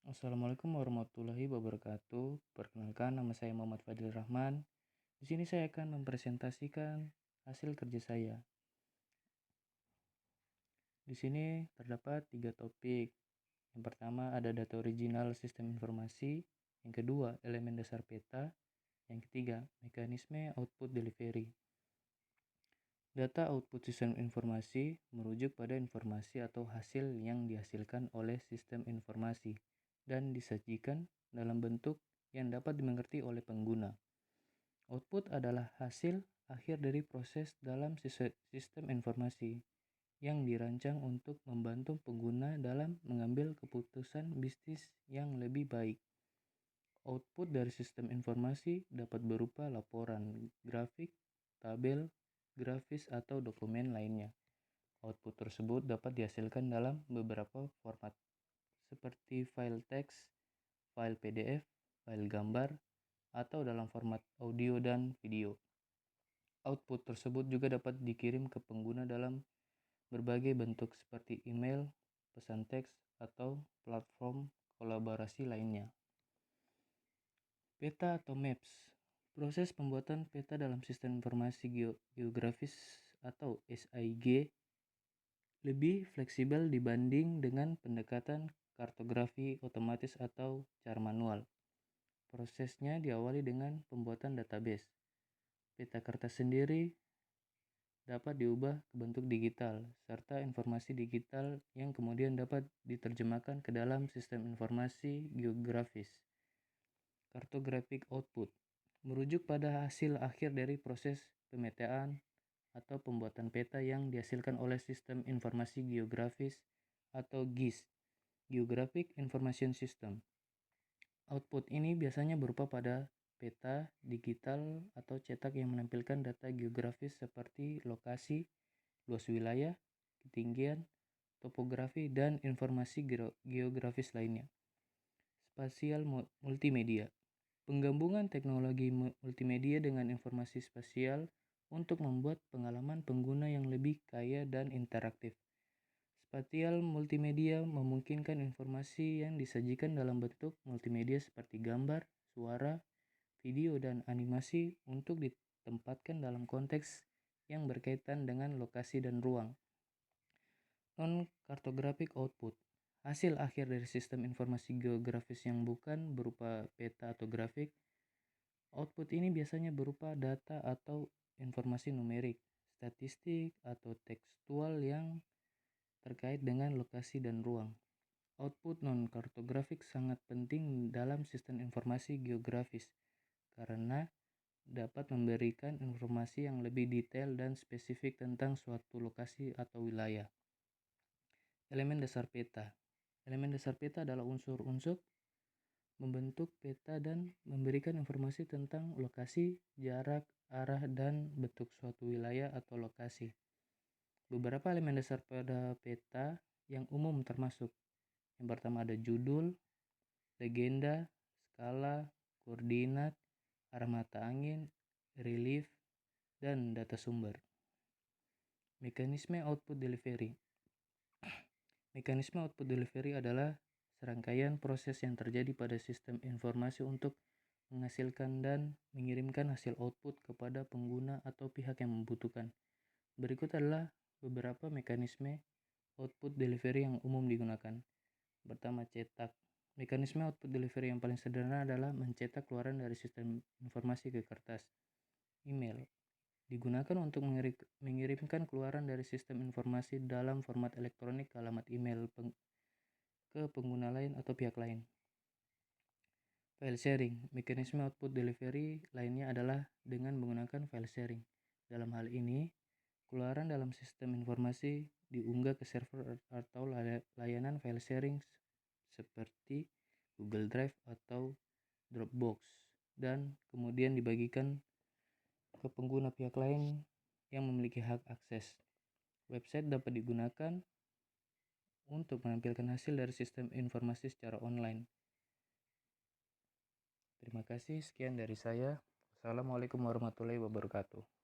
Assalamualaikum warahmatullahi wabarakatuh. Perkenalkan, nama saya Muhammad Fadil Rahman. Di sini saya akan mempresentasikan hasil kerja saya. Di sini terdapat 3 topik. Yang pertama ada data original sistem informasi, yang kedua elemen dasar peta, yang ketiga mekanisme output delivery. Data output sistem informasi merujuk pada informasi atau hasil yang dihasilkan oleh sistem informasi dan disajikan dalam bentuk yang dapat dimengerti oleh pengguna. Output adalah hasil akhir dari proses dalam sistem informasi yang dirancang untuk membantu pengguna dalam mengambil keputusan bisnis yang lebih baik. Output dari sistem informasi dapat berupa laporan, grafik, tabel, grafis, atau dokumen lainnya. Output tersebut dapat dihasilkan dalam beberapa format, seperti file teks, file PDF, file gambar, atau dalam format audio dan video. Output tersebut juga dapat dikirim ke pengguna dalam berbagai bentuk seperti email, pesan teks, atau platform kolaborasi lainnya. Peta atau Maps. Proses pembuatan peta dalam sistem informasi geografis atau SIG lebih fleksibel dibanding dengan pendekatan kartografi otomatis atau cara manual. Prosesnya diawali dengan pembuatan database. Peta kertas sendiri dapat diubah ke bentuk digital, serta informasi digital yang kemudian dapat diterjemahkan ke dalam sistem informasi geografis. Cartographic output merujuk pada hasil akhir dari proses pemetaan atau pembuatan peta yang dihasilkan oleh sistem informasi geografis atau GIS, Geographic Information System. Output ini biasanya berupa pada peta digital atau cetak yang menampilkan data geografis seperti lokasi, luas wilayah, ketinggian, topografi, dan informasi geografis lainnya. Spasial multimedia. Penggabungan teknologi multimedia dengan informasi spasial untuk membuat pengalaman pengguna yang lebih kaya dan interaktif. Spatial multimedia memungkinkan informasi yang disajikan dalam bentuk multimedia seperti gambar, suara, video, dan animasi untuk ditempatkan dalam konteks yang berkaitan dengan lokasi dan ruang. Non-cartographic output. Hasil akhir dari sistem informasi geografis yang bukan berupa peta atau grafik. Output ini biasanya berupa data atau informasi numerik, statistik, atau tekstual yang terkait dengan lokasi dan ruang. Output non-kartografik sangat penting dalam sistem informasi geografis karena dapat memberikan informasi yang lebih detail dan spesifik tentang suatu lokasi atau wilayah. Elemen dasar peta. Elemen dasar peta adalah unsur-unsur membentuk peta dan memberikan informasi tentang lokasi, jarak, arah, dan bentuk suatu wilayah atau lokasi. Beberapa elemen dasar pada peta yang umum termasuk: yang pertama ada judul, legenda, skala, koordinat, arah mata angin, relief, dan data sumber. Mekanisme output delivery. Mekanisme output delivery adalah serangkaian proses yang terjadi pada sistem informasi untuk menghasilkan dan mengirimkan hasil output kepada pengguna atau pihak yang membutuhkan. Berikut adalah beberapa mekanisme output delivery yang umum digunakan. Pertama, cetak. Mekanisme output delivery yang paling sederhana adalah mencetak keluaran dari sistem informasi ke kertas. Email digunakan untuk mengirimkan keluaran dari sistem informasi dalam format elektronik ke alamat email ke pengguna lain atau pihak lain. File sharing. Mekanisme output delivery lainnya adalah dengan menggunakan file sharing. Dalam hal ini, keluaran dalam sistem informasi diunggah ke server atau layanan file sharing seperti Google Drive atau Dropbox dan kemudian dibagikan ke pengguna pihak lain yang memiliki hak akses. Website dapat digunakan untuk menampilkan hasil dari sistem informasi secara online. Terima kasih, sekian dari saya. Wassalamualaikum warahmatullahi wabarakatuh.